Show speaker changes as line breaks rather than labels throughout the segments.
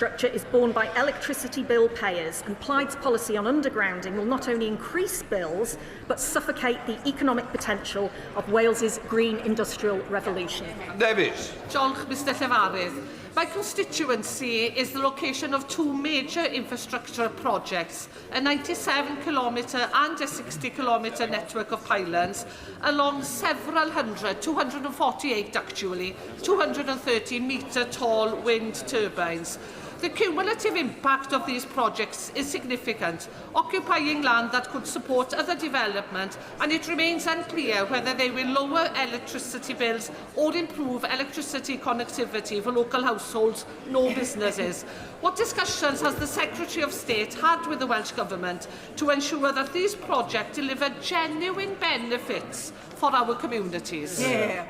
Structure is borne by electricity bill payers, and Plaid's policy on undergrounding will not only increase bills but suffocate the economic potential of Wales's green industrial revolution.
Davies.
Diolch, Mr Llefarydd. My constituency is the location of two major infrastructure projects, a 97-kilometre and a 60-kilometre network of pylons along several hundred, 248 actually, 230-metre tall wind turbines. The cumulative impact of these projects is significant, occupying land that could support other development, and it remains unclear whether they will lower electricity bills or improve electricity connectivity for local households nor businesses. What discussions has the Secretary of State had with the Welsh Government to ensure that these projects deliver genuine benefits for our communities?
Yeah.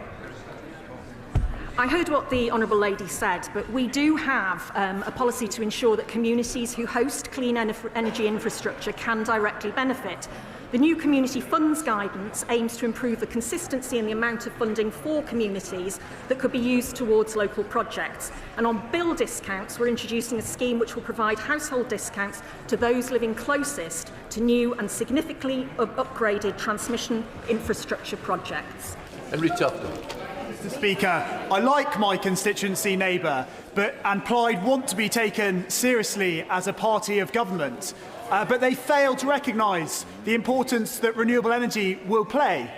I heard what the Honourable Lady said, but we do have a policy to ensure that communities who host clean energy infrastructure can directly benefit. The new Community Funds Guidance aims to improve the consistency and the amount of funding for communities that could be used towards local projects. And on bill discounts, we're introducing a scheme which will provide household discounts to those living closest to new and significantly upgraded transmission infrastructure projects.
Henry Tufton.
Mr Speaker, I like my constituency neighbour, and Plaid want to be taken seriously as a party of government, but they fail to recognise the importance that renewable energy will play.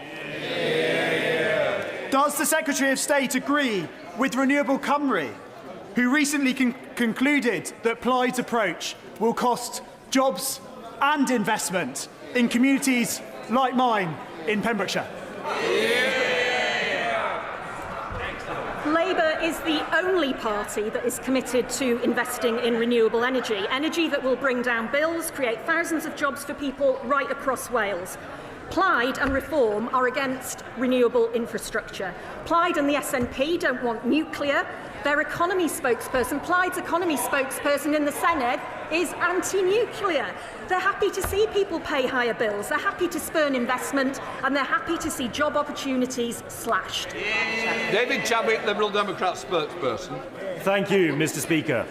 Does the Secretary of State agree with Renewable Cymru, who recently concluded that Plaid's approach will cost jobs and investment in communities like mine in Pembrokeshire?
Labour is the only party that is committed to investing in renewable energy, energy that will bring down bills, create thousands of jobs for people right across Wales. Plaid and Reform are against renewable infrastructure. Plaid and the SNP don't want nuclear. Their economy spokesperson, Plaid's economy spokesperson in the Senedd, is anti-nuclear. They're happy to see people pay higher bills, they're happy to spurn investment, and they're happy to see job opportunities slashed.
David Chadwick, Liberal Democrat spokesperson.
Thank you, Mr Speaker.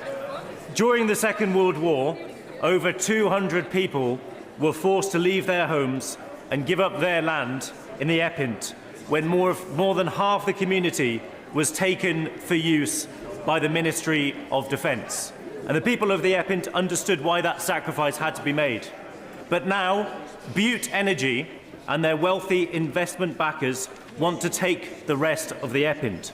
During the Second World War, over 200 people were forced to leave their homes and give up their land in the Epint, when more than half the community was taken for use by the Ministry of Defence. And the people of the Epint understood why that sacrifice had to be made. But now, Butte Energy and their wealthy investment backers want to take the rest of the Epint.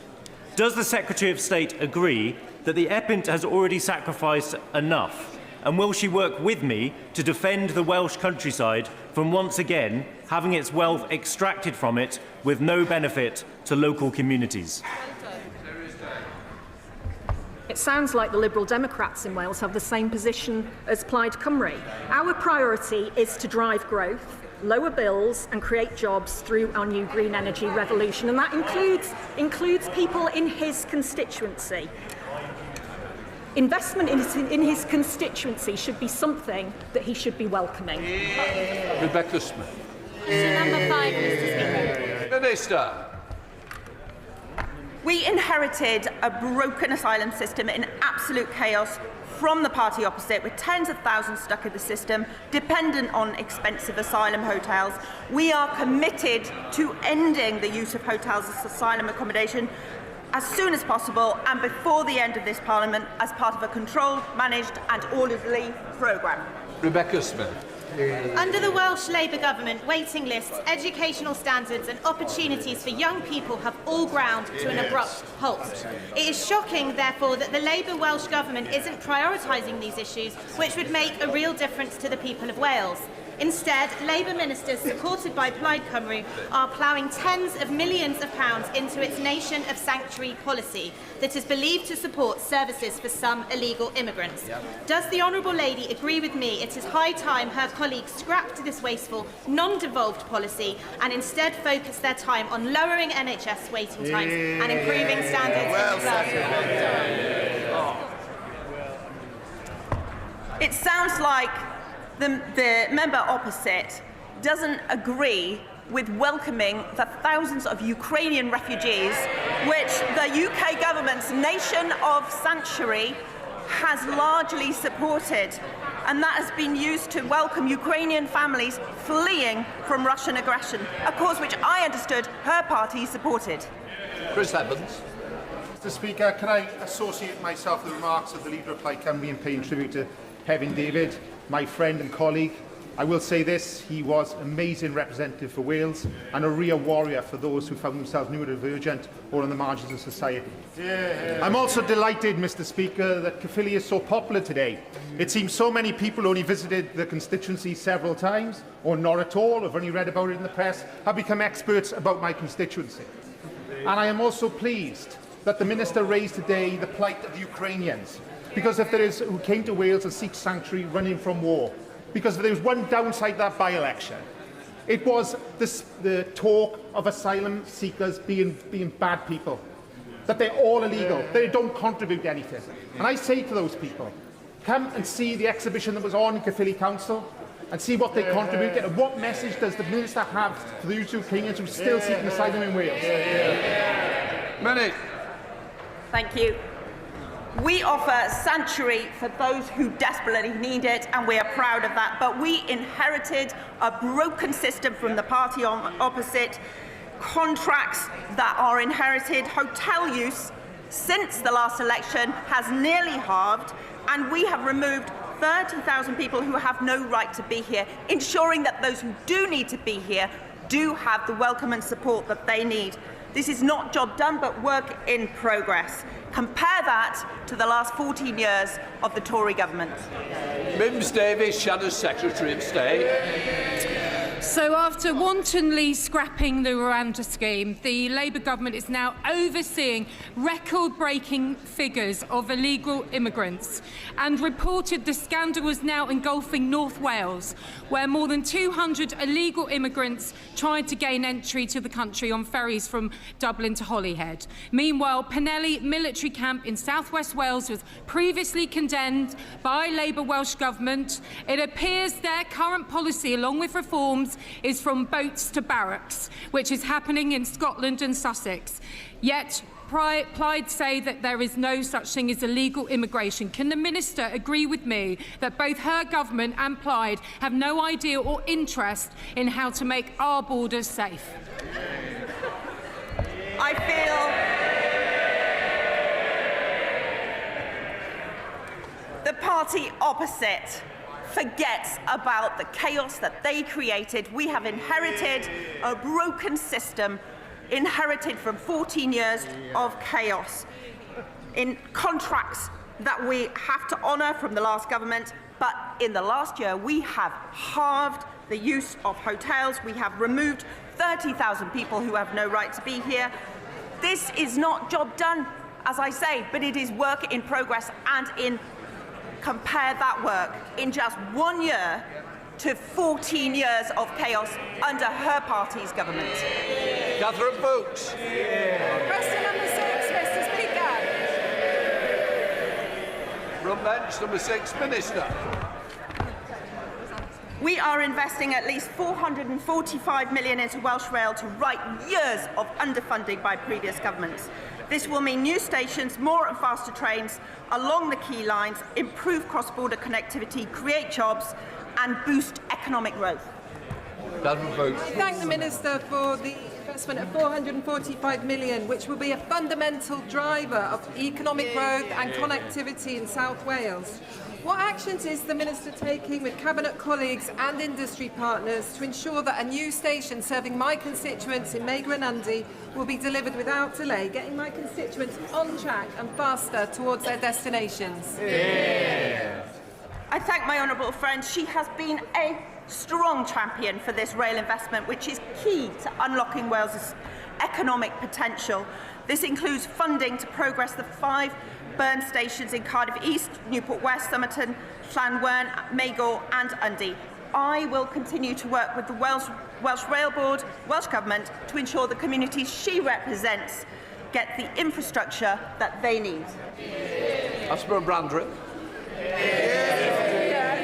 Does the Secretary of State agree that the Epint has already sacrificed enough? And will she work with me to defend the Welsh countryside from once again having its wealth extracted from it with no benefit to local communities?
It sounds like the Liberal Democrats in Wales have the same position as Plaid Cymru. Our priority is to drive growth, lower bills and create jobs through our new green energy revolution, and that includes people in his constituency. Investment in his constituency should be something that he should be welcoming.
Rebecca Smith.
Number 5, Mr Speaker.
Minister.
We inherited a broken asylum system in absolute chaos from the party opposite, with tens of thousands stuck in the system, dependent on expensive asylum hotels. We are committed to ending the use of hotels as asylum accommodation as soon as possible and before the end of this Parliament as part of a controlled, managed and orderly programme.
Rebecca Smith.
Under the Welsh Labour Government, waiting lists, educational standards and opportunities for young people have all ground to an abrupt halt. It is shocking, therefore, that the Labour Welsh Government isn't prioritising these issues, which would make a real difference to the people of Wales. Instead, Labour ministers supported by Plaid Cymru are ploughing tens of millions of pounds into its nation of sanctuary policy that is believed to support services for some illegal immigrants. Does the Honourable Lady agree with me it is high time her colleagues scrapped this wasteful, non-devolved policy and instead focus their time on lowering NHS waiting times and improving standards in the
It sounds like the member opposite doesn't agree with welcoming the thousands of Ukrainian refugees which the UK government's nation of sanctuary has largely supported, and that has been used to welcome Ukrainian families fleeing from Russian aggression, a cause which I understood her party supported.
Chris Evans.
Mr Speaker, can I associate myself with the remarks of the Leader of Plaid Cymru and paying tribute to Kevin David, my friend and colleague. I will say this, he was an amazing representative for Wales and a real warrior for those who found themselves neurodivergent or on the margins of society. I'm also delighted, Mr Speaker, that Caerphilly is so popular today. It seems so many people only visited the constituency several times, or not at all, have only read about it in the press, have become experts about my constituency. And I am also pleased that the Minister raised today the plight of the Ukrainians, because if there is who came to Wales and seek sanctuary running from war. Because if there was one downside to that by-election, it was the talk of asylum seekers being bad people, that they're all illegal, they don't contribute to anything. And I say to those people, come and see the exhibition that was on in Caerphilly Council and see what they contributed, and what message does the Minister have for the Ukrainians who are still seeking asylum in Wales?
Minute.
Thank you. We offer sanctuary for those who desperately need it, and we are proud of that. But we inherited a broken system from the party opposite, contracts that are inherited. Hotel use since the last election has nearly halved, and we have removed 30,000 people who have no right to be here, ensuring that those who do need to be here do have the welcome and support that they need. This is not job done, but work in progress. Compare that to the last 14 years of the Tory government.
Mims Davies, Shadow Secretary of State.
So after wantonly scrapping the Rwanda scheme, the Labour government is now overseeing record-breaking figures of illegal immigrants, and reported the scandal was now engulfing North Wales, where more than 200 illegal immigrants tried to gain entry to the country on ferries from Dublin to Holyhead. Meanwhile, Penelli military camp in southwest Wales was previously condemned by Labour Welsh government. It appears their current policy, along with reforms, is from boats to barracks, which is happening in Scotland and Sussex. Yet Plaid say that there is no such thing as illegal immigration. Can the Minister agree with me that both her government and Plaid have no idea or interest in how to make our borders safe?
I feel the party opposite forgets about the chaos that they created. We have inherited a broken system, inherited from 14 years of chaos, in contracts that we have to honour from the last government. But in the last year, we have halved the use of hotels. We have removed 30,000 people who have no right to be here. This is not job done, as I say, but it is work in progress, and compare that work in just 1 year to 14 years of chaos under her party's government.
Catherine Fuchs.
Question number 6, Mr Speaker.
From bench number 6, Minister.
We are investing at least £445 million into Welsh Rail to right years of underfunding by previous governments. This will mean new stations, more and faster trains along the key lines, improve cross-border connectivity, create jobs and boost economic growth.
I thank the Minister for the investment of £445 million, which will be a fundamental driver of economic growth and connectivity in South Wales. What actions is the Minister taking with Cabinet colleagues and industry partners to ensure that a new station serving my constituents in Megra and Undy will be delivered without delay, getting my constituents on track and faster towards their destinations?
Yeah. I thank my honourable friend. She has been a strong champion for this rail investment, which is key to unlocking Wales's economic potential. This includes funding to progress the 5 burn stations in Cardiff East, Newport West, Somerton, Llanwern, Magor and Undy. I will continue to work with the Welsh Rail Board, Welsh Government, to ensure the communities she represents get the infrastructure that they need.
Asper Brandreth.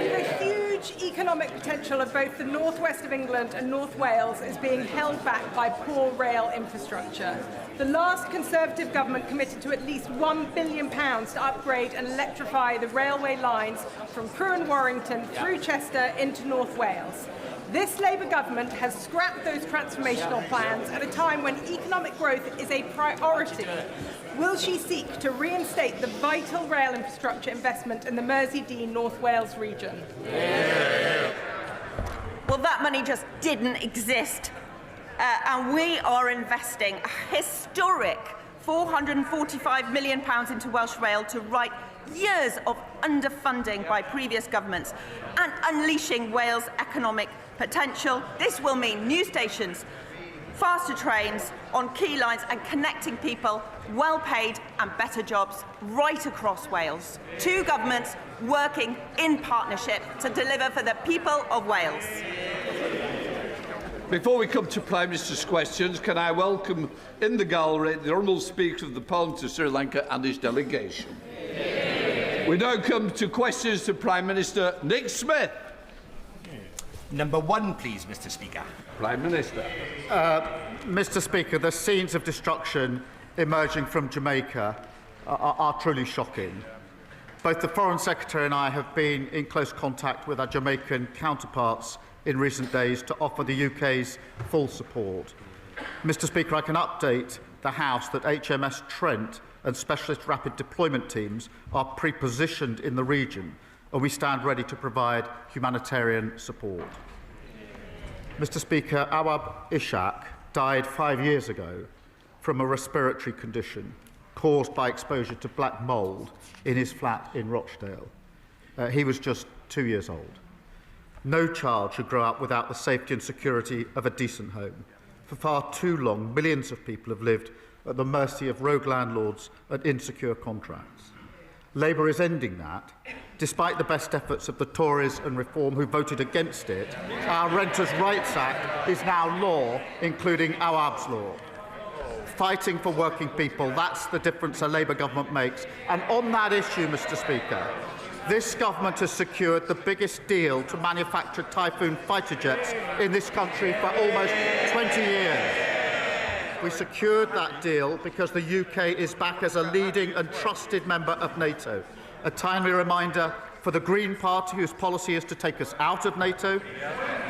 The huge economic potential of both the North West of England and North Wales is being held back by poor rail infrastructure. The last Conservative government committed to at least £1 billion to upgrade and electrify the railway lines from Crewe and Warrington through Chester into North Wales. This Labour government has scrapped those transformational plans at a time when economic growth is a priority. Will she seek to reinstate the vital rail infrastructure investment in the Mersey-Dean North Wales region?
Well, that money just didn't exist. And we are investing a historic £445 million into Welsh Rail to right years of underfunding by previous governments and unleashing Wales' economic potential. This will mean new stations, faster trains on key lines and connecting people, well-paid and better jobs right across Wales. Two governments working in partnership to deliver for the people of Wales.
Before we come to Prime Minister's questions, can I welcome in the gallery the Honourable Speaker of the Parliament of Sri Lanka and his delegation. We now come to questions to Prime Minister Nick Smith.
Number one, please, Mr. Speaker.
Prime Minister.
Mr. Speaker, the scenes of destruction emerging from Jamaica are truly shocking. Both the Foreign Secretary and I have been in close contact with our Jamaican counterparts in recent days to offer the UK's full support. Mr. Speaker, I can update the House that HMS Trent and specialist rapid deployment teams are pre-positioned in the region, and we stand ready to provide humanitarian support. Mr. Speaker, Awab Ishaq died 5 years ago from a respiratory condition caused by exposure to black mould in his flat in Rochdale. He was just 2 years old. No child should grow up without the safety and security of a decent home. For far too long, millions of people have lived at the mercy of rogue landlords and insecure contracts. Labour is ending that. Despite the best efforts of the Tories and Reform who voted against it, our Renters' Rights Act is now law, including Awab's law. Fighting for working people, that's the difference a Labour government makes. And on that issue, Mr. Speaker, this government has secured the biggest deal to manufacture Typhoon fighter jets in this country for almost 20 years. We secured that deal because the UK is back as a leading and trusted member of NATO. A timely reminder for the Green Party, whose policy is to take us out of NATO,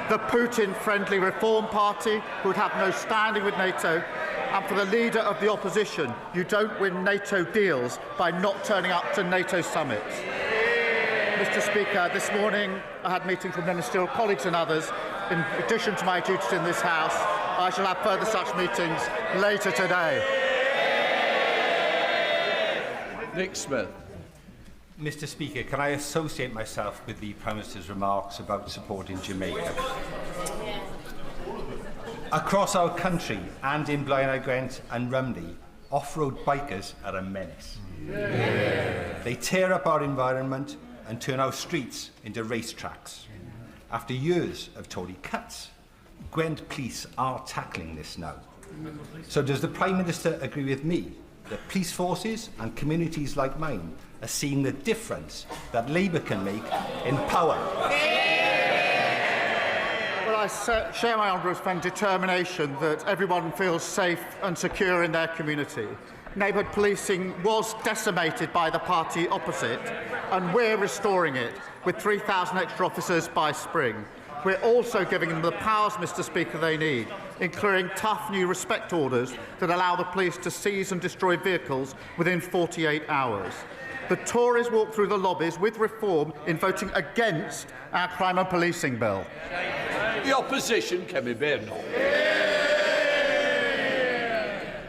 the Putin-friendly Reform Party, who would have no standing with NATO, and for the leader of the opposition, you don't win NATO deals by not turning up to NATO summits. Mr. Speaker, this morning I had meetings with ministerial colleagues and others. In addition to my duties in this House, I shall have further such meetings later today.
Nick Smith.
Mr. Speaker, can I associate myself with the Prime Minister's remarks about supporting Jamaica? Across our country and in Blaenau Gwent and Rumney, off-road bikers are a menace. They tear up our environment and turn our streets into racetracks. After years of Tory cuts, Gwent police are tackling this now. So does the Prime Minister agree with me that police forces and communities like mine are seeing the difference that Labour can make in power?
Well, I share my honourable friend's determination that everyone feels safe and secure in their community. Neighbourhood policing was decimated by the party opposite, and we're restoring it with 3,000 extra officers by spring. We're also giving them the powers, Mr. Speaker, they need, including tough new respect orders that allow the police to seize and destroy vehicles within 48 hours. The Tories walked through the lobbies with Reform in voting against our crime and policing bill.
The opposition, Kemi Byrne.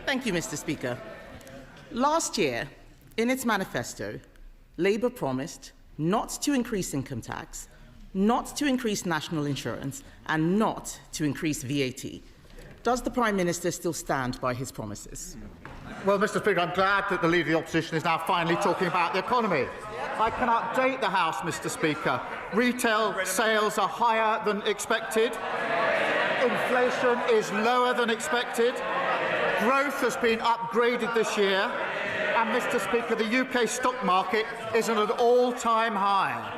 Thank you, Mr. Speaker. Last year, in its manifesto, Labour promised not to increase income tax, not to increase national insurance, and not to increase VAT. Does the Prime Minister still stand by his promises?
Well, Mr. Speaker, I'm glad that the Leader of the Opposition is now finally talking about the economy. I can update the House, Mr. Speaker. Retail sales are higher than expected. Inflation is lower than expected. Growth has been upgraded this year. And, Mr. Speaker, the UK stock market is at an all-time high.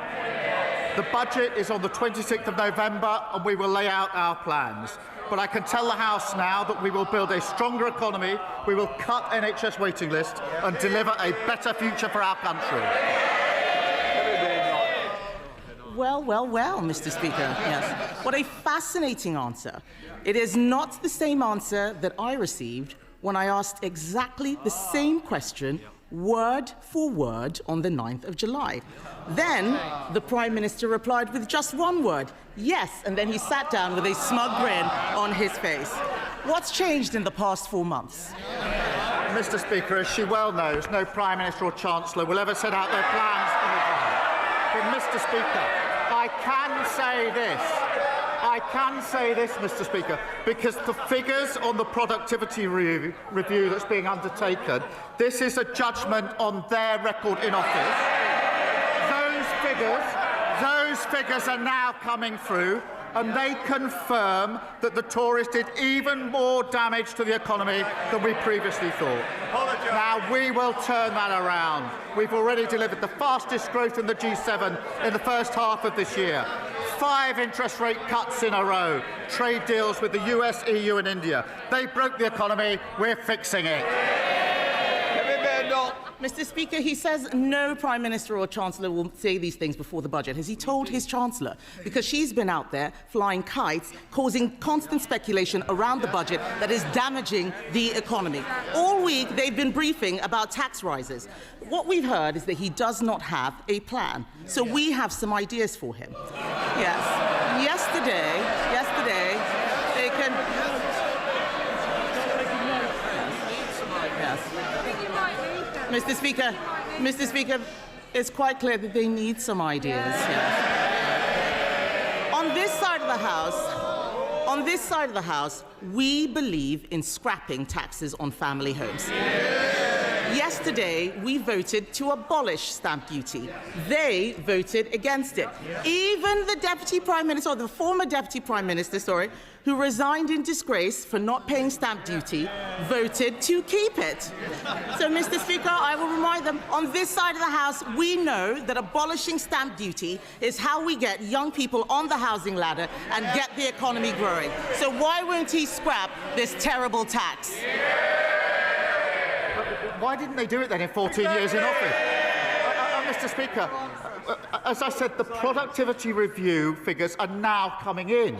The budget is on the 26th of November, and we will lay out our plans. But I can tell the House now that we will build a stronger economy, we will cut NHS waiting lists and deliver a better future for our country.
Well, Mr. Speaker, yes. What a fascinating answer. It is not the same answer that I received when I asked exactly the same question, word for word, on the 9th of July. Then the Prime Minister replied with just one word, yes, and then he sat down with a smug grin on his face. What's changed in the past 4 months?
Mr. Speaker, as she well knows, no Prime Minister or Chancellor will ever set out their plans in advance. But, Mr. Speaker, I can say this, Mr. Speaker, because the figures on the productivity review that's being undertaken, this is a judgment on their record in office. Those figures are now coming through, and they confirm that the Tories did even more damage to the economy than we previously thought. Now, we will turn that around. We've already delivered the fastest growth in the G7 in the first half of this year. 5 interest rate cuts in a row. Trade deals with the US, EU and India. They broke the economy. We're fixing it.
Mr. Speaker, he says no Prime Minister or Chancellor will say these things before the budget. Has he told his Chancellor? Because she's been out there flying kites, causing constant speculation around the budget that is damaging the economy. All week, they've been briefing about tax rises. What we've heard is that he does not have a plan. So we have some ideas for him. Yes. Yesterday, they can... Yes. Mr. Speaker, it's quite clear that they need some ideas. Yes. On this side of the House, we believe in scrapping taxes on family homes. Yesterday, we voted to abolish stamp duty. They voted against it. Even the Deputy Prime Minister, or the former Deputy Prime Minister, who resigned in disgrace for not paying stamp duty, voted to keep it. So, Mr. Speaker, I will remind them, on this side of the House, we know that abolishing stamp duty is how we get young people on the housing ladder and get the economy growing. So why won't he scrap this terrible tax?
Why didn't they do it then in 14 years in office? Mr. Speaker, as I said, the productivity review figures are now coming in,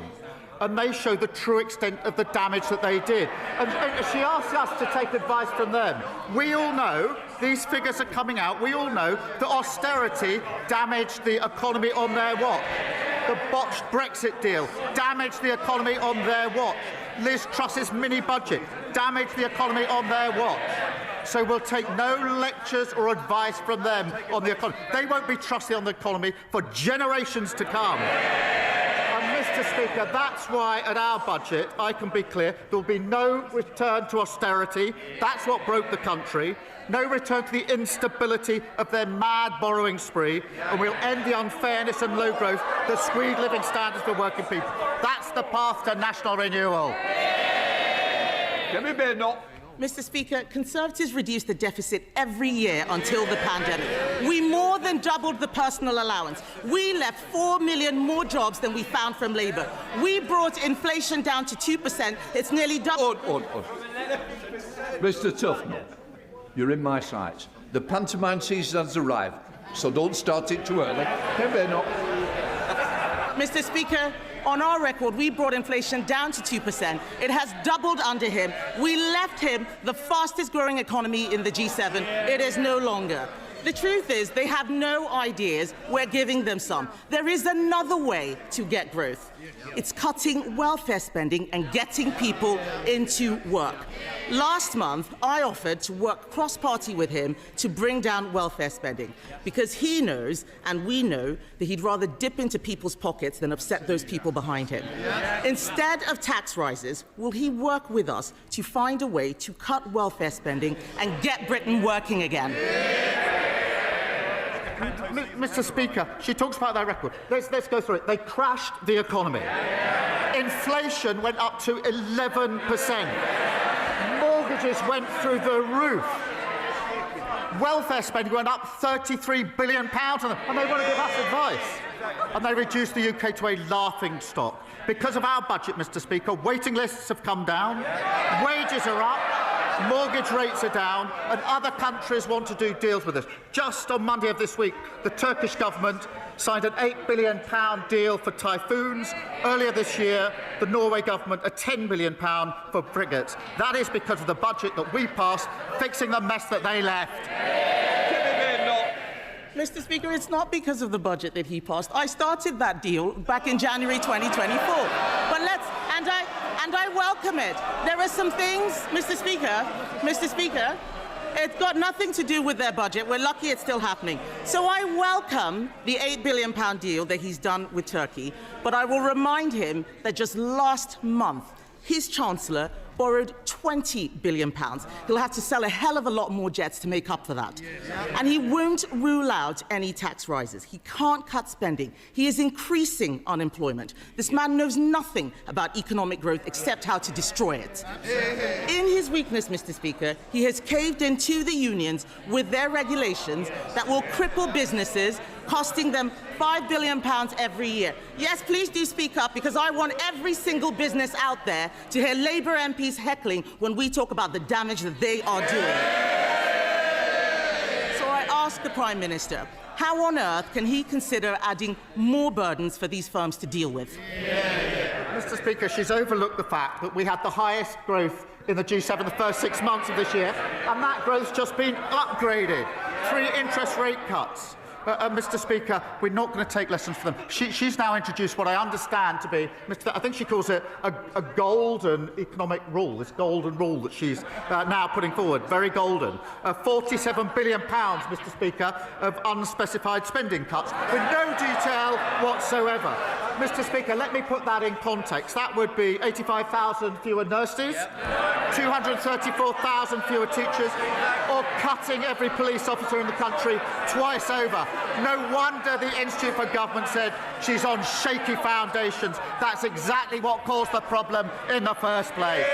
and they show the true extent of the damage that they did. And she asked us to take advice from them. We all know these figures are coming out. We all know that austerity damaged the economy on their watch. The botched Brexit deal damaged the economy on their watch. Liz Truss's mini-budget damaged the economy on their watch. So we'll take no lectures or advice from them on the economy. They won't be trusted on the economy for generations to come. And, Mr. Speaker, that's why at our budget, I can be clear, there will be no return to austerity. That's what broke the country. No return to the instability of their mad borrowing spree. And we'll end the unfairness and low growth that squeeze living standards for working people. That's the path to national renewal.
Mr. Speaker, Conservatives reduced the deficit every year until the pandemic. We more than doubled the personal allowance. We left 4 million more jobs than we found from Labour. We brought inflation down to 2%. It's nearly double.
Mr. Tufnell, you're in my sights. The pantomime season has arrived, so don't start it too early.
Mr. Speaker, on our record, we brought inflation down to 2%. It has doubled under him. We left him the fastest growing economy in the G7. It is no longer. The truth is, they have no ideas. We're giving them some. There is another way to get growth. It's cutting welfare spending and getting people into work. Last month, I offered to work cross-party with him to bring down welfare spending, because he knows, and we know, that he'd rather dip into people's pockets than upset those people behind him. Instead of tax rises, will he work with us to find a way to cut welfare spending and get Britain working again?
Mr. Speaker, she talks about their record. Let's go through it. They crashed the economy. Inflation went up to 11%. Mortgages went through the roof. Welfare spending went up £33 billion, and they want to give us advice. And they reduced the UK to a laughing stock. Because of our budget, Mr. Speaker, waiting lists have come down, wages are up, mortgage rates are down, and other countries want to do deals with us. Just on Monday of this week, the Turkish government signed an £8 billion deal for typhoons. Earlier this year, the Norway government a £10 billion for frigates. That is because of the budget that we passed, fixing the mess that they left.
Mr. Speaker, it's not because of the budget that he passed. I started that deal back in January 2024. But I welcome it. There are some things, Mr. Speaker, it's got nothing to do with their budget. We're lucky it's still happening. So I welcome the £8 billion deal that he's done with Turkey, but I will remind him that just last month, his Chancellor borrowed £20 billion. He'll have to sell a hell of a lot more jets to make up for that. And he won't rule out any tax rises. He can't cut spending. He is increasing unemployment. This man knows nothing about economic growth except how to destroy it. In his weakness, Mr. Speaker, he has caved into the unions with their regulations that will cripple businesses, costing them £5 billion every year. Yes, please do speak up, because I want every single business out there to hear Labour MPs heckling when we talk about the damage that they are doing. So I ask the Prime Minister, how on earth can he consider adding more burdens for these firms to deal with?
Mr. Speaker, she's overlooked the fact that we had the highest growth in the G7 the first 6 months of this year, and that growth's just been upgraded. 3 interest rate cuts. Mr. Speaker, we're not going to take lessons from them. She's now introduced what I understand to be, I think she calls it a golden economic rule, this golden rule that she's now putting forward, very golden. £47 billion, Mr. Speaker, of unspecified spending cuts with no detail whatsoever. Mr. Speaker, let me put that in context. That would be 85,000 fewer nurses, 234,000 fewer teachers, or cutting every police officer in the country twice over. No wonder the Institute for Government said she's on shaky foundations. That's exactly what caused the problem in the first place.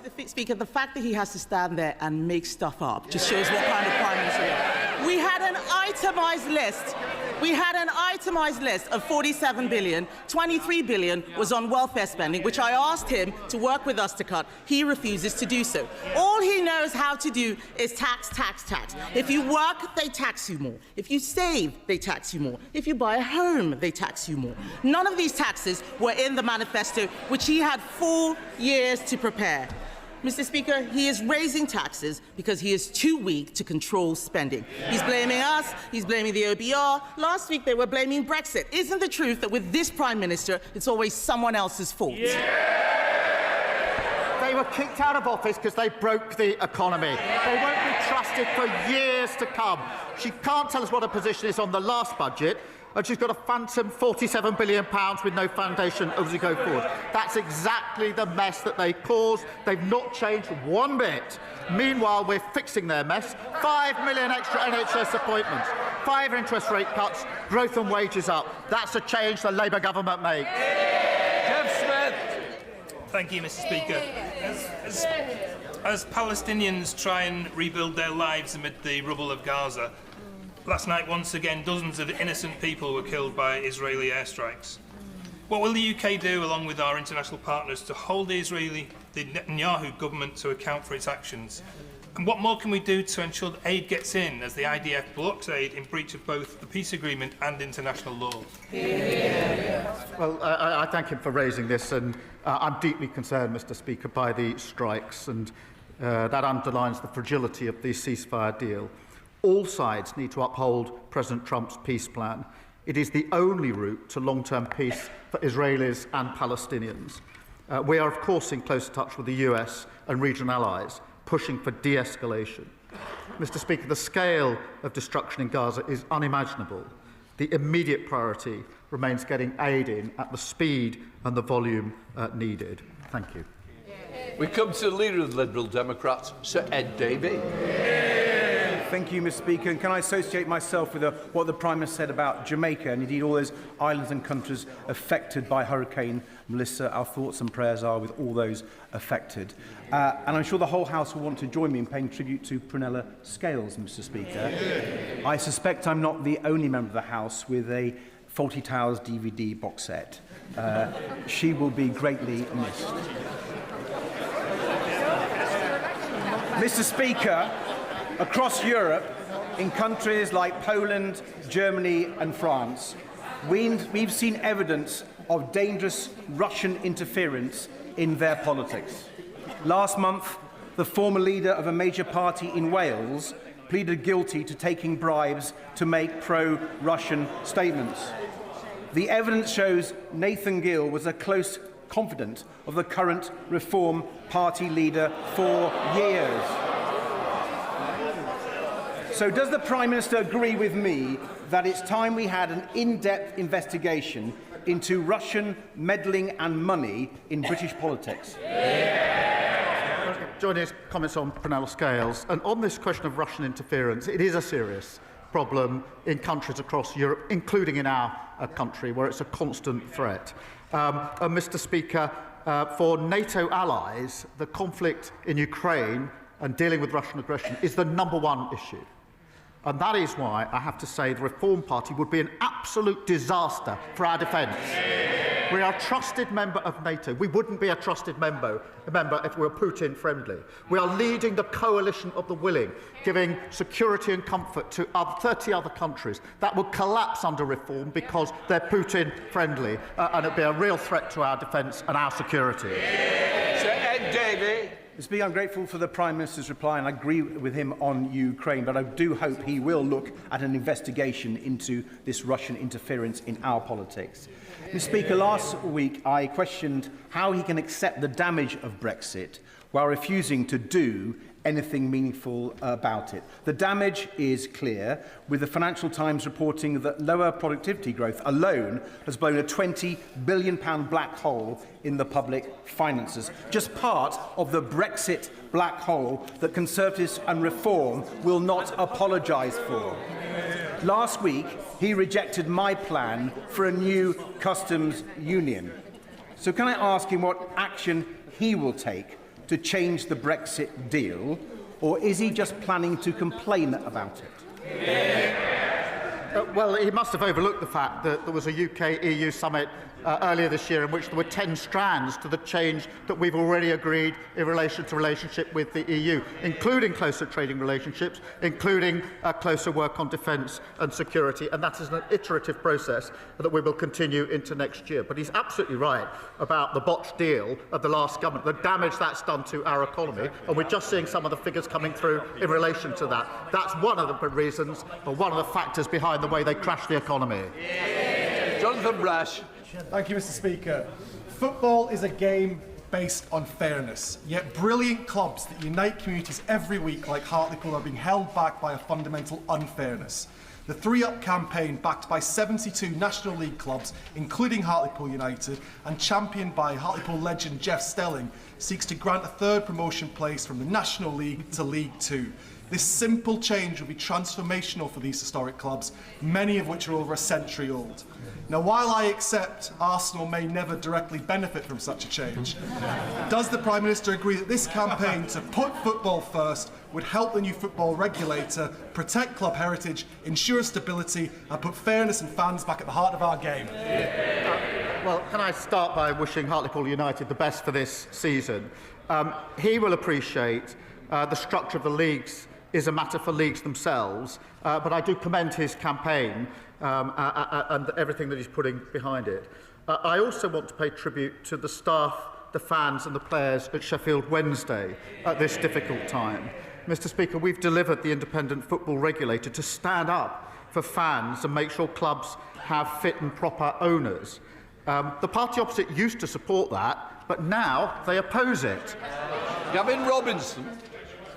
Mr. Speaker, the fact that he has to stand there and make stuff up just shows what kind of Prime Minister he is. We had an itemised list. We had an itemised list of 47 billion. 23 billion was on welfare spending, which I asked him to work with us to cut. He refuses to do so. All he knows how to do is tax, tax, tax. If you work, they tax you more. If you save, they tax you more. If you buy a home, they tax you more. None of these taxes were in the manifesto, which he had 4 years to prepare. Mr. Speaker, he is raising taxes because he is too weak to control spending. He's blaming us, he's blaming the OBR. Last week they were blaming Brexit. Isn't the truth that with this Prime Minister, it's always someone else's fault?
They were kicked out of office because they broke the economy. They won't be trusted for years to come. She can't tell us what her position is on the last budget, and she's got a phantom £47 billion with no foundation as we go forward. That's exactly the mess that they caused. They've not changed one bit. Meanwhile, we're fixing their mess. 5 million extra NHS appointments, 5 interest rate cuts, growth and wages up. That's a change the Labour government makes.
Jeff Smith.
Thank you, Mr. Speaker. As Palestinians try and rebuild their lives amid the rubble of Gaza, last night, once again, dozens of innocent people were killed by Israeli airstrikes. What will the UK do, along with our international partners, to hold the Netanyahu government to account for its actions? And what more can we do to ensure that aid gets in, as the IDF blocks aid in breach of both the peace agreement and international law?
Well, I thank him for raising this, and I'm deeply concerned, Mr. Speaker, by the strikes, and that underlines the fragility of the ceasefire deal. All sides need to uphold President Trump's peace plan. It is the only route to long-term peace for Israelis and Palestinians. We are, of course, in close touch with the US and regional allies, pushing for de-escalation. Mr. Speaker, the scale of destruction in Gaza is unimaginable. The immediate priority remains getting aid in at the speed and the volume needed. Thank you.
We come to the Leader of the Liberal Democrats, Sir Ed Davey.
Thank you, Mr. Speaker. And can I associate myself with what the Prime Minister said about Jamaica and indeed all those islands and countries affected by Hurricane Melissa? Our thoughts and prayers are with all those affected. And I'm sure the whole House will want to join me in paying tribute to Prunella Scales, Mr. Speaker. I suspect I'm not the only member of the House with a Fawlty Towers DVD box set. She will be greatly missed. Mr. Speaker, across Europe, in countries like Poland, Germany and France, we've seen evidence of dangerous Russian interference in their politics. Last month, the former leader of a major party in Wales pleaded guilty to taking bribes to make pro-Russian statements. The evidence shows Nathan Gill was a close confidant of the current Reform Party leader for years. So does the Prime Minister agree with me that it's time we had an in-depth investigation into Russian meddling and money in British politics?
Joining his comments on Prunella Scales, and on this question of Russian interference, it is a serious problem in countries across Europe, including in our country, where it's a constant threat. And Mr. Speaker, for NATO allies, the conflict in Ukraine and dealing with Russian aggression is the #1 issue. And that is why I have to say the Reform Party would be an absolute disaster for our defence. We are a trusted member of NATO. We wouldn't be a trusted member if we were Putin friendly. We are leading the coalition of the willing, giving security and comfort to 30 other countries that would collapse under reform because they're Putin friendly, and it'd be a real threat to our defence and our security.
Sir Ed Davey.
Mr. Speaker, I'm grateful for the Prime Minister's reply and I agree with him on Ukraine, but I do hope he will look at an investigation into this Russian interference in our politics. Mr. Speaker, last week I questioned how he can accept the damage of Brexit while refusing to do anything meaningful about it. The damage is clear, with the Financial Times reporting that lower productivity growth alone has blown a £20 billion black hole in the public finances, just part of the Brexit black hole that Conservatives and Reform will not apologise for. Last week, he rejected my plan for a new customs union. So can I ask him what action he will take to change the Brexit deal, or is he just planning to complain about it?
Well, he must have overlooked the fact that there was a UK-EU summit earlier this year in which there were 10 strands to the change that we've already agreed in relation to relationship with the EU, including closer trading relationships, including closer work on defence and security, and that is an iterative process that we will continue into next year. But he's absolutely right about the botched deal of the last government, the damage that's done to our economy, and we're just seeing some of the figures coming through in relation to that. That's one of the reasons, or one of the factors behind the way they crashed the economy.
Jonathan Brash.
Thank you, Mr. Speaker. Football is a game based on fairness, yet brilliant clubs that unite communities every week, like Hartlepool, are being held back by a fundamental unfairness. The 3 Up campaign, backed by 72 National League clubs, including Hartlepool United, and championed by Hartlepool legend Jeff Stelling, seeks to grant a 3rd promotion place from the National League to League 2. This simple change will be transformational for these historic clubs, many of which are over a century old. Now, while I accept Arsenal may never directly benefit from such a change, does the Prime Minister agree that this campaign to put football first would help the new football regulator protect club heritage, ensure stability and put fairness and fans back at the heart of our game?
Well, can I start by wishing Hartlepool United the best for this season? He will appreciate the structure of the leagues is a matter for leagues themselves, but I do commend his campaign and everything that he's putting behind it. I also want to pay tribute to the staff, the fans and the players at Sheffield Wednesday at this difficult time. Mr. Speaker, we've delivered the independent football regulator to stand up for fans and make sure clubs have fit and proper owners. The party opposite used to support that, but now they oppose it.
Gavin Robinson.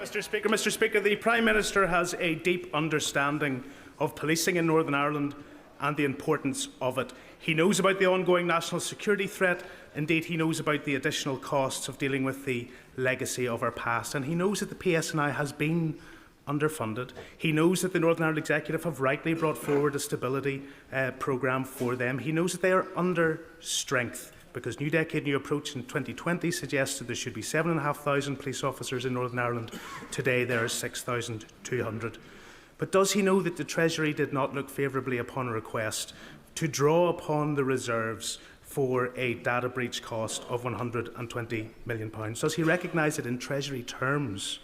Mr. Speaker, the Prime Minister has a deep understanding of policing in Northern Ireland and the importance of it. He knows about the ongoing national security threat. Indeed, he knows about the additional costs of dealing with the legacy of our past. And he knows that the PSNI has been underfunded. He knows that the Northern Ireland Executive have rightly brought forward a stability programme for them. He knows that they are under strength, because New Decade, New Approach in 2020 suggested there should be 7,500 police officers in Northern Ireland. Today there are 6,200. But does he know that the Treasury did not look favourably upon a request to draw upon the reserves for a data breach cost of £120 million? Does he recognise that in Treasury terms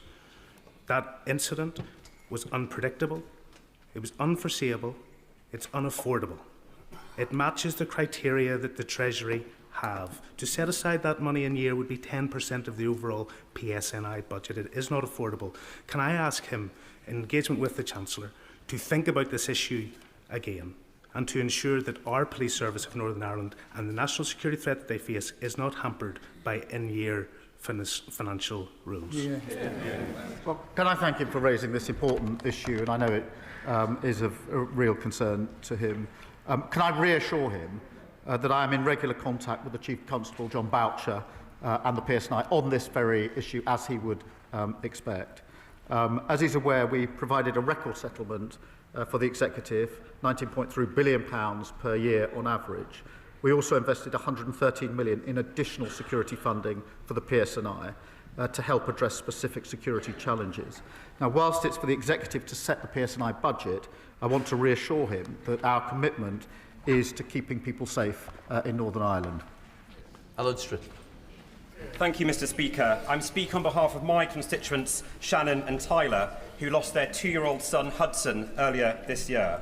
that incident was unpredictable, it was unforeseeable, it's unaffordable? It matches the criteria that the Treasury have. To set aside that money in a year would be 10% of the overall PSNI budget. It is not affordable. Can I ask him, in engagement with the Chancellor, to think about this issue again and to ensure that our police service of Northern Ireland and the national security threat that they face is not hampered by in-year financial rules?
Well, can I thank him for raising this important issue, and I know it is of real concern to him. Can I reassure him that I am in regular contact with the Chief Constable, John Boucher, and the PSNI on this very issue, as he would expect. As he's aware, we provided a record settlement for the Executive, £19.3 billion per year on average. We also invested £113 million in additional security funding for the PSNI to help address specific security challenges. Now, whilst it's for the Executive to set the PSNI budget, I want to reassure him that our commitment is to keeping people safe in Northern Ireland.
Alan Strickland.
Thank you, Mr. Speaker. I'm speaking on behalf of my constituents, Shannon and Tyler, who lost their 2-year-old son, Hudson, earlier this year.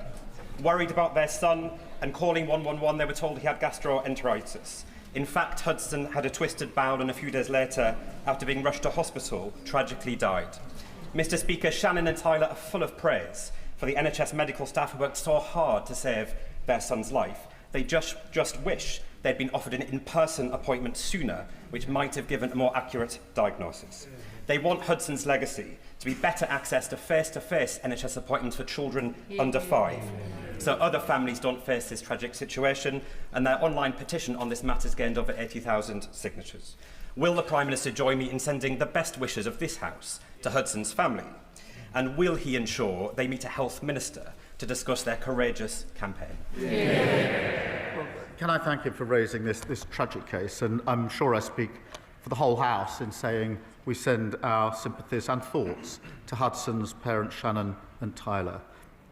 Worried about their son and calling 111, they were told he had gastroenteritis. In fact, Hudson had a twisted bowel and a few days later, after being rushed to hospital, tragically died. Mr. Speaker, Shannon and Tyler are full of praise for the NHS medical staff who worked so hard to save their son's life. They just wish they'd been offered an in-person appointment sooner, which might have given a more accurate diagnosis. They want Hudson's legacy to be better access to face-to-face NHS appointments for children under 5, so other families don't face this tragic situation, and their online petition on this matter has gained over 80,000 signatures. Will the Prime Minister join me in sending the best wishes of this House to Hudson's family? And will he ensure they meet a health minister to discuss their courageous campaign?
Well, can I thank him for raising this tragic case? And I'm sure I speak for the whole House in saying we send our sympathies and thoughts to Hudson's parents, Shannon and Tyler.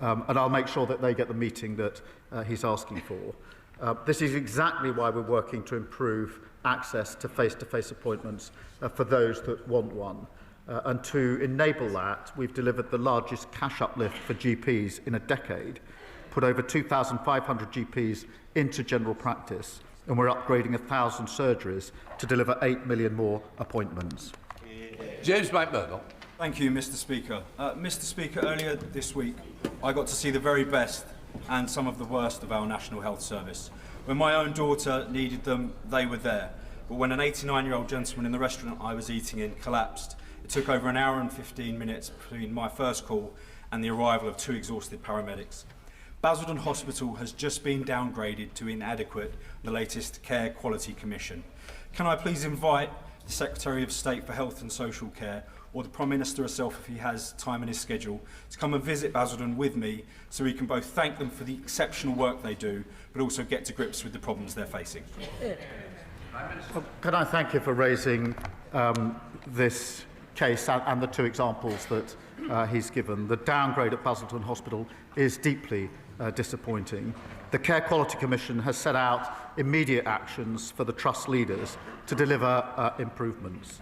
And I'll make sure that they get the meeting that he's asking for. This is exactly why we're working to improve access to face-to-face appointments for those that want one. And to enable that, we've delivered the largest cash uplift for GPs in a decade, put over 2,500 GPs into general practice, and we're upgrading 1,000 surgeries to deliver 8 million more appointments.
James McMurdo.
Thank you, Mr. Speaker. Mr. Speaker, earlier this week, I got to see the very best and some of the worst of our National Health Service. When my own daughter needed them, they were there. But when an 89-year-old gentleman in the restaurant I was eating in collapsed, it took over an hour and 15 minutes between my first call and the arrival of 2 exhausted paramedics. Basildon Hospital has just been downgraded to inadequate in the latest Care Quality Commission. Can I please invite the Secretary of State for Health and Social Care, or the Prime Minister herself if he has time in his schedule, to come and visit Basildon with me so we can both thank them for the exceptional work they do, but also get to grips with the problems they're facing.
Well, can I thank you for raising this case and the 2 examples that he's given. The downgrade at Basildon Hospital is deeply disappointing. The Care Quality Commission has set out immediate actions for the Trust leaders to deliver improvements.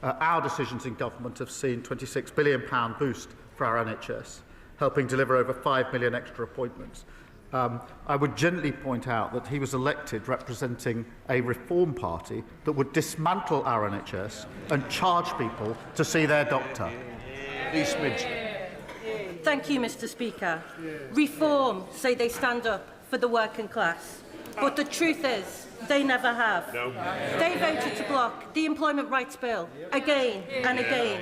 Our decisions in government have seen £26 billion boost for our NHS, helping deliver over 5 million extra appointments. I would gently point out that he was elected representing a reform party that would dismantle our NHS and charge people to see their doctor.
Thank you, Mr. Speaker. Reform say they stand up for the working class, but the truth is they never have. No. They voted to block the Employment Rights Bill again and again.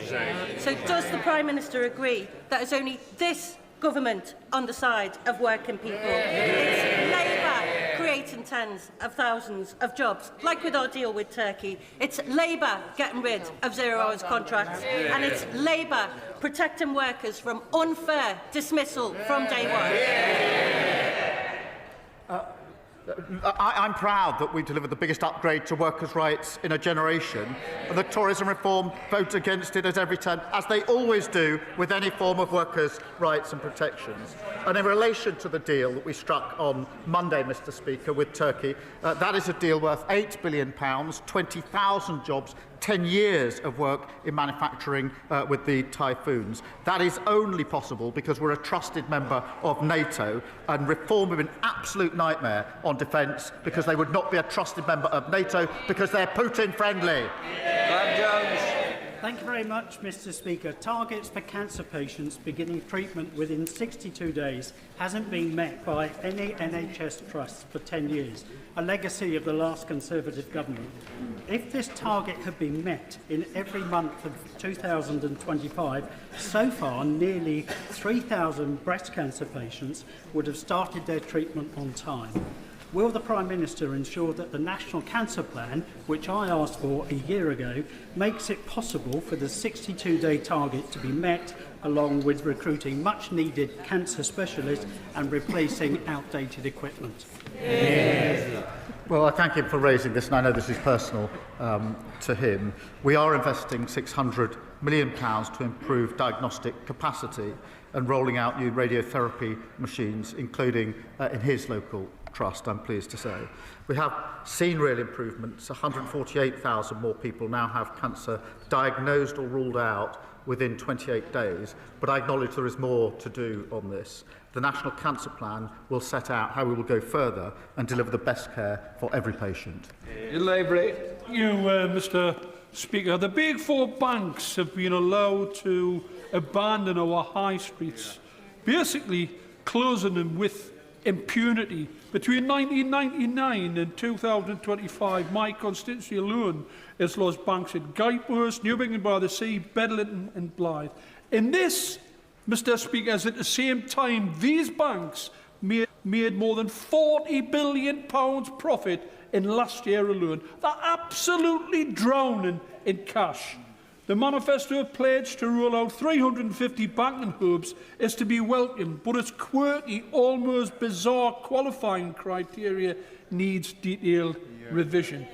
So does the Prime Minister agree that it's only this government on the side of working people? It's Labour creating tens of thousands of jobs, like with our deal with Turkey. It's Labour getting rid of zero-hours contracts, and it's Labour protecting workers from unfair dismissal from day one.
I'm proud that we delivered the biggest upgrade to workers' rights in a generation, and the Tories and Reform vote against it at every turn, as they always do with any form of workers' rights and protections. And in relation to the deal that we struck on Monday, Mr. Speaker, with Turkey, that is a deal worth £8 billion, 20,000 jobs, 10 years of work in manufacturing with the typhoons. That is only possible because we're a trusted member of NATO, and Reform have been an absolute nightmare on defence because they would not be a trusted member of NATO because they're Putin-friendly.
Thank you very much, Mr. Speaker. Targets for cancer patients beginning treatment within 62 days hasn't been met by any NHS trust for 10 years, a legacy of the last Conservative government. If this target had been met in every month of 2025, so far nearly 3,000 breast cancer patients would have started their treatment on time. Will the Prime Minister ensure that the National Cancer Plan, which I asked for a year ago, makes it possible for the 62-day target to be met, along with recruiting much-needed cancer specialists and replacing outdated equipment?
Yes. Well, I thank him for raising this, and I know this is personal to him. We are investing £600 million to improve diagnostic capacity and rolling out new radiotherapy machines, including in his local trust, I'm pleased to say. We have seen real improvements. 148,000 more people now have cancer diagnosed or ruled out within 28 days, but I acknowledge there is more to do on this. The National Cancer Plan will set out how we will go further and deliver the best care for every patient.
Mr. Speaker, the big four banks have been allowed to abandon our high streets, basically closing them with impunity. Between 1999 and 2025, my constituency alone has lost banks at Guipehurst, Newbigin-by-the-Sea, Bedlington and Blythe. In this, Mr. Speaker, is at the same time these banks made more than £40 billion profit in last year alone. They're absolutely drowning in cash. The manifesto pledge to roll out 350 banking hubs is to be welcomed, but its quirky, almost bizarre qualifying criteria needs detailed revision.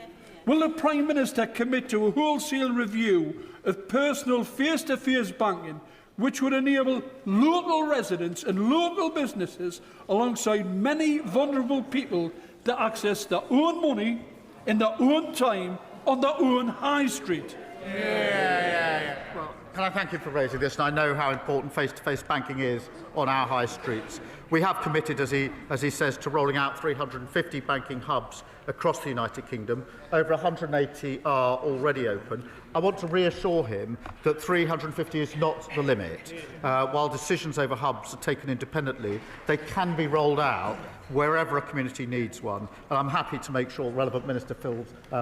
Will the Prime Minister commit to a wholesale review of personal face-to-face banking, which would enable local residents and local businesses, alongside many vulnerable people, to access their own money in their own time on their own high street?
Well, can I thank you for raising this? And I know how important face-to-face banking is on our high streets. We have committed, as he says, to rolling out 350 banking hubs across the United Kingdom. Over 180 are already open. I want to reassure him that 350 is not the limit. While decisions over hubs are taken independently, they can be rolled out wherever a community needs one. And I'm happy to make sure relevant Minister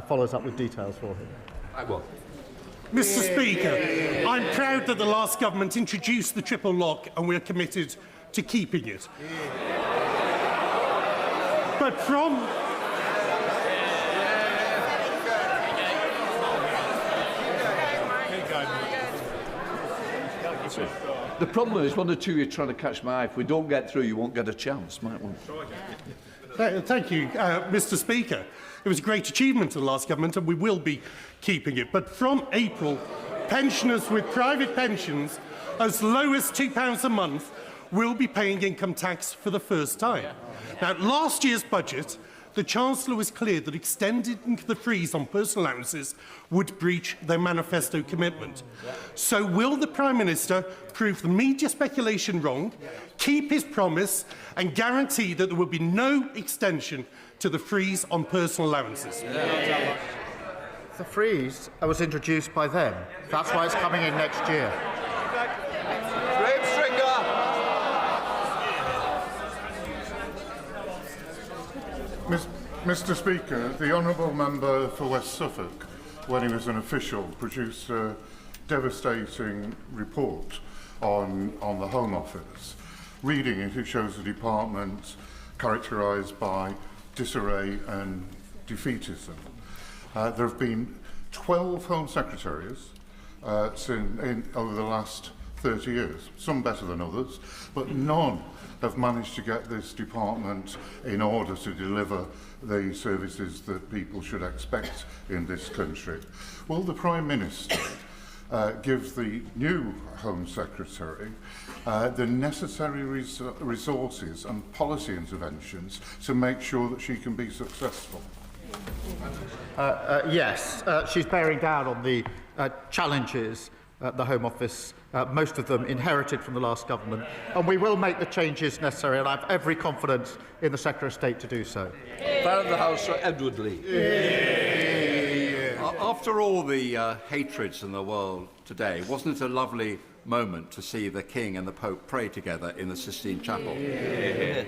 follows up with details for him.
I will.
Mr. Speaker, I'm proud that the last government introduced the triple lock and we're committed to keeping it. But from...
The problem is, one or two, you're trying to catch my eye. If we don't get through, you won't get a chance, might we?
Thank you, Mr. Speaker. It was a great achievement of the last government, and we will be keeping it. But from April, pensioners with private pensions as low as £2 a month will be paying income tax for the first time. Now, last year's budget, the Chancellor was clear that extending the freeze on personal allowances would breach their manifesto commitment. So will the Prime Minister prove the media speculation wrong, keep his promise and guarantee that there will be no extension to the freeze on personal allowances?
The freeze was introduced by them. That's why it's coming in next year.
Mr. Speaker, the honourable member for West Suffolk, when he was an official, produced a devastating report on the Home Office. Reading it, it shows the department characterised by disarray and defeatism. There have been 12 Home Secretaries over the last 30 years, some better than others, but none have managed to get this department in order to deliver the services that people should expect in this country. Will the Prime Minister give the new Home Secretary the necessary resources and policy interventions to make sure that she can be successful?
Yes, she's bearing down on the challenges at the Home Office, most of them inherited from the last government, and we will make the changes necessary, and I have every confidence in the Secretary of State to do so.
Fan of the House, Sir Edward Lee.
After all the hatreds in the world today, wasn't it a lovely moment to see the King and the Pope pray together in the Sistine Chapel?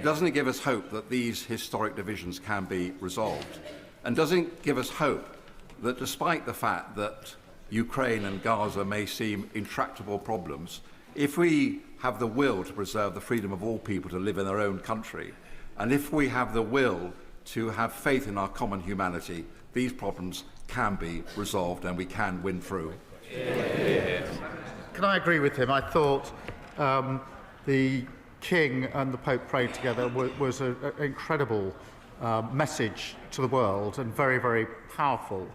Doesn't it give us hope that these historic divisions can be resolved? And doesn't it give us hope that despite the fact that Ukraine and Gaza may seem intractable problems, if we have the will to preserve the freedom of all people to live in their own country, and if we have the will to have faith in our common humanity, these problems can be resolved and we can win through.
Can I agree with him? I thought the King and the Pope praying together was an incredible message to the world and very, very powerful.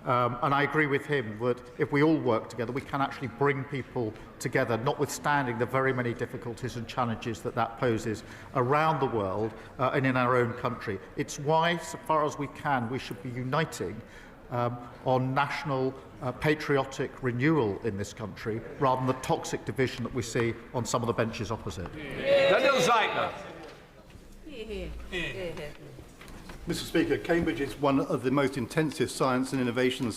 And I agree with him that if we all work together, we can actually bring people together, notwithstanding the very many difficulties and challenges that poses around the world and in our own country. It's why, so far as we can, we should be uniting on national patriotic renewal in this country, rather than the toxic division that we see on some of the benches opposite.
Daniel Zeitner.
Mr. Speaker, Cambridge is one of the most intensive science and innovation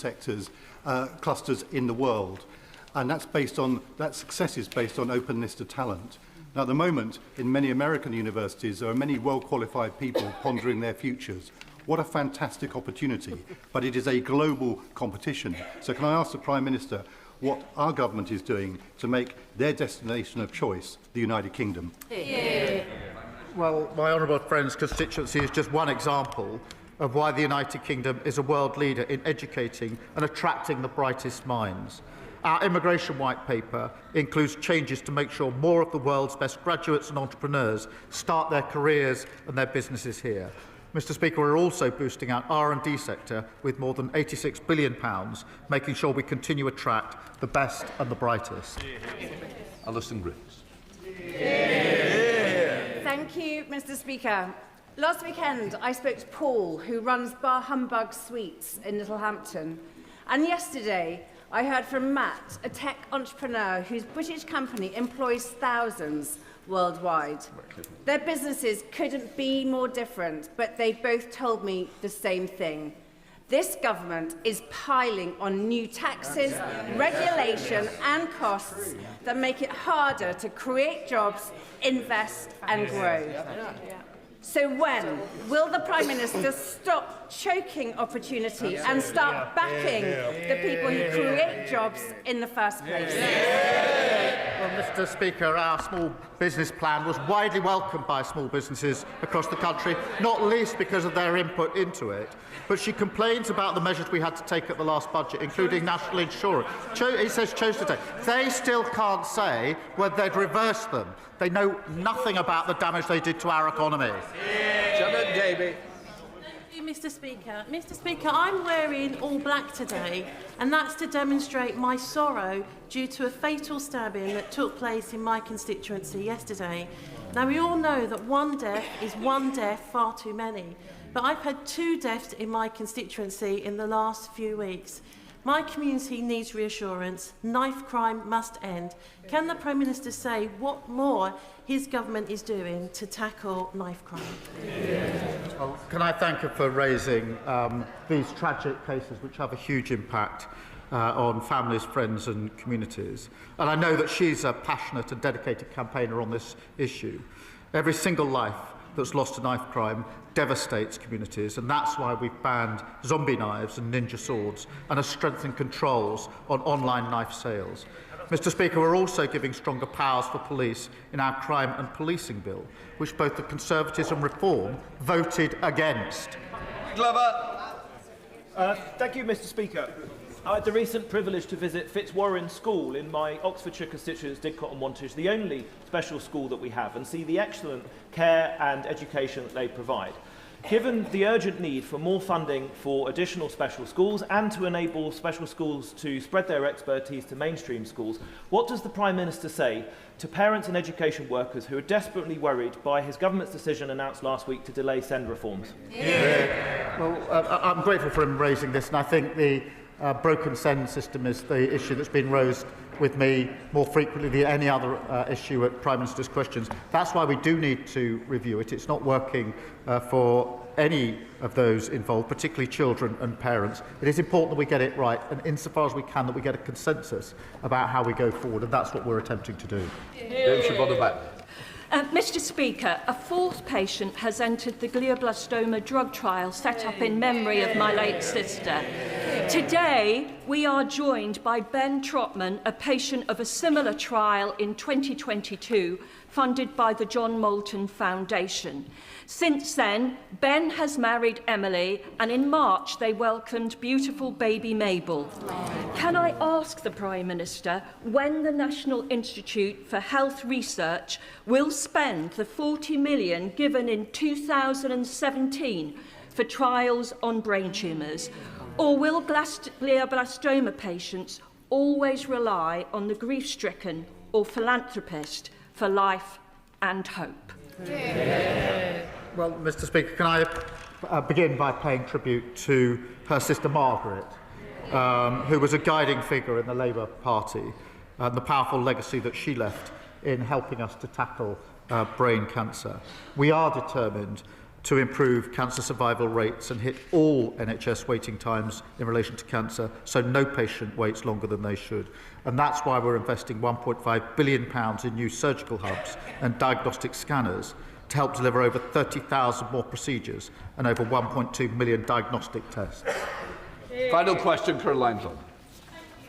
clusters in the world, and that success is based on openness to talent. Now, at the moment, in many American universities, there are many well-qualified people pondering their futures. What a fantastic opportunity, but it is a global competition. So can I ask the Prime Minister what our government is doing to make their destination of choice the United Kingdom?
Well, my honourable friend's constituency is just one example of why the United Kingdom is a world leader in educating and attracting the brightest minds. Our immigration white paper includes changes to make sure more of the world's best graduates and entrepreneurs start their careers and their businesses here. Mr. Speaker, we're also boosting our R&D sector with more than £86 billion, making sure we continue to attract the best and the brightest.
Alison Griggs.
Thank you, Mr. Speaker. Last weekend, I spoke to Paul, who runs Bar Humbug Sweets in Littlehampton. And yesterday, I heard from Matt, a tech entrepreneur whose British company employs thousands worldwide. Their businesses couldn't be more different, but they both told me the same thing. This government is piling on new taxes, regulation and costs that make it harder to create jobs, invest and grow. So when will the Prime Minister stop choking opportunity and start backing the people who create jobs in the first place?
Well, Mr. Speaker, our small business plan was widely welcomed by small businesses across the country, not least because of their input into it. But she complains about the measures we had to take at the last budget, including national insurance. He says chose to take. They still can't say whether they'd reverse them. They know nothing about the damage they did to our economy.
Janet Davey.
Mr. Speaker. Mr. Speaker, I'm wearing all black today, and that's to demonstrate my sorrow due to a fatal stabbing that took place in my constituency yesterday. Now, we all know that one death is one death far too many, but I've had 2 deaths in my constituency in the last few weeks. My community needs reassurance. Knife crime must end. Can the Prime Minister say what more his government is doing to tackle knife crime?
Well, can I thank her for raising these tragic cases which have a huge impact on families, friends and communities. And I know that she's a passionate and dedicated campaigner on this issue. Every single life that's lost to knife crime devastates communities, and that's why we've banned zombie knives and ninja swords and have strengthened controls on online knife sales. Mr Speaker, we're also giving stronger powers for police in our crime and policing bill, which both the Conservatives and Reform voted against.
Glover.
Thank you, Mr Speaker. I had the recent privilege to visit Fitzwarren School in my Oxfordshire constituents, Didcot and Wantage, the only special school that we have, and see the excellent care and education that they provide. Given the urgent need for more funding for additional special schools and to enable special schools to spread their expertise to mainstream schools, what does the Prime Minister say to parents and education workers who are desperately worried by his government's decision announced last week to delay SEND reforms?
Well, I'm grateful for him raising this, and I think the broken SEND system is the issue that's been raised with me more frequently than any other issue at Prime Minister's questions. That's why we do need to review it. It's not working for any of those involved, particularly children and parents. It is important that we get it right, and insofar as we can, that we get a consensus about how we go forward, and that's what we're attempting to do.
Mr Speaker, a fourth patient has entered the glioblastoma drug trial set up in memory of my late sister. Today, we are joined by Ben Trotman, a patient of a similar trial in 2022, funded by the John Moulton Foundation. Since then, Ben has married Emily, and in March they welcomed beautiful baby Mabel. Can I ask the Prime Minister when the National Institute for Health Research will spend the £40 million given in 2017 for trials on brain tumours? Or will glioblastoma patients always rely on the grief-stricken or philanthropist for life and hope?
Well, Mr Speaker, can I begin by paying tribute to her sister Margaret, who was a guiding figure in the Labour Party, and the powerful legacy that she left in helping us to tackle brain cancer. We are determined to improve cancer survival rates and hit all NHS waiting times in relation to cancer, so no patient waits longer than they should. And that's why we're investing £1.5 billion in new surgical hubs and diagnostic scanners to help deliver over 30,000 more procedures and over 1.2 million diagnostic tests.
Final question, Caroline John.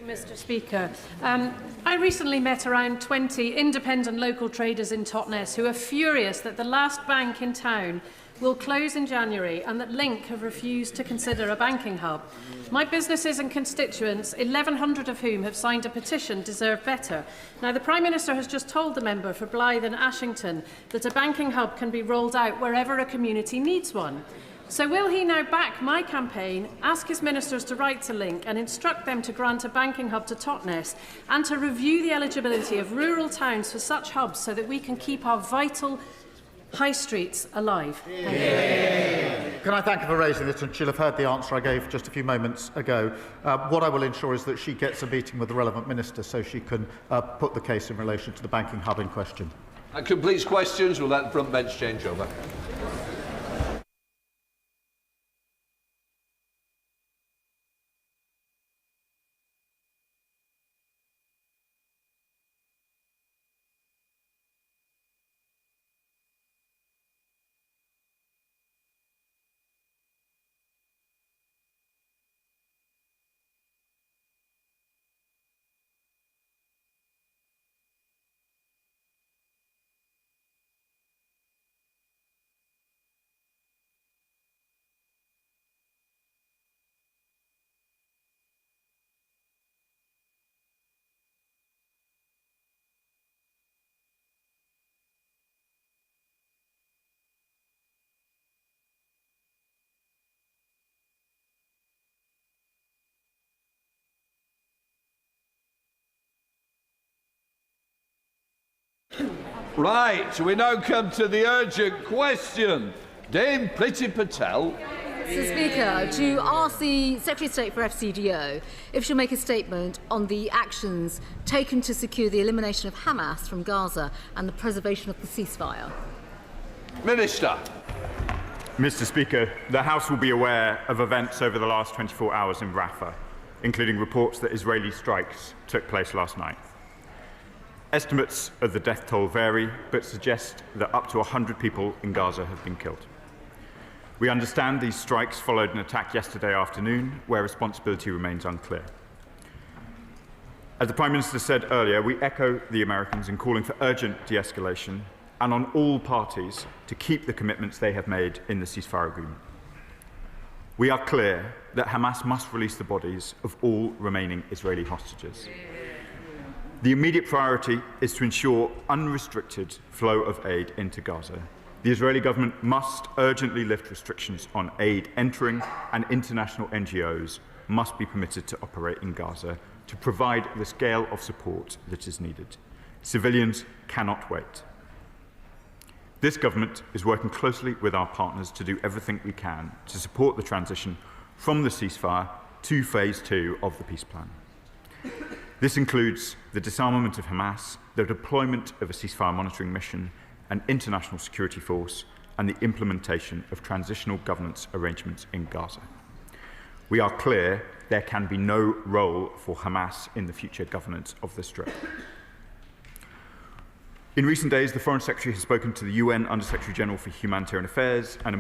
Mr Speaker, I recently met around 20 independent local traders in Totnes who are furious that the last bank in town will close in January and that Link have refused to consider a banking hub. My businesses and constituents, 1,100 of whom have signed a petition, deserve better. Now, the Prime Minister has just told the member for Blyth and Ashington that a banking hub can be rolled out wherever a community needs one. So will he now back my campaign, ask his ministers to write to Link and instruct them to grant a banking hub to Totnes and to review the eligibility of rural towns for such hubs so that we can keep our vital high streets alive?
Can I thank her for raising this, and she'll have heard the answer I gave just a few moments ago. What I will ensure is that she gets a meeting with the relevant minister so she can put the case in relation to the banking hub in question.
That completes questions. We'll let the front bench change over. Right, we now come to the urgent question. Dame Priti Patel.
Mr Speaker, to ask the Secretary of State for FCDO if she'll make a statement on the actions taken to secure the elimination of Hamas from Gaza and the preservation of the ceasefire.
Minister.
Mr Speaker, the House will be aware of events over the last 24 hours in Rafah, including reports that Israeli strikes took place last night. Estimates of the death toll vary, but suggest that up to 100 people in Gaza have been killed. We understand these strikes followed an attack yesterday afternoon, where responsibility remains unclear. As the Prime Minister said earlier, we echo the Americans in calling for urgent de-escalation and on all parties to keep the commitments they have made in the ceasefire agreement. We are clear that Hamas must release the bodies of all remaining Israeli hostages. The immediate priority is to ensure unrestricted flow of aid into Gaza. The Israeli government must urgently lift restrictions on aid entering, and international NGOs must be permitted to operate in Gaza to provide the scale of support that is needed. Civilians cannot wait. This government is working closely with our partners to do everything we can to support the transition from the ceasefire to phase 2 of the peace plan. This includes the disarmament of Hamas, the deployment of a ceasefire monitoring mission, an international security force, and the implementation of transitional governance arrangements in Gaza. We are clear there can be no role for Hamas in the future governance of the Strip. In recent days, the Foreign Secretary has spoken to the UN Under-Secretary General for Humanitarian Affairs and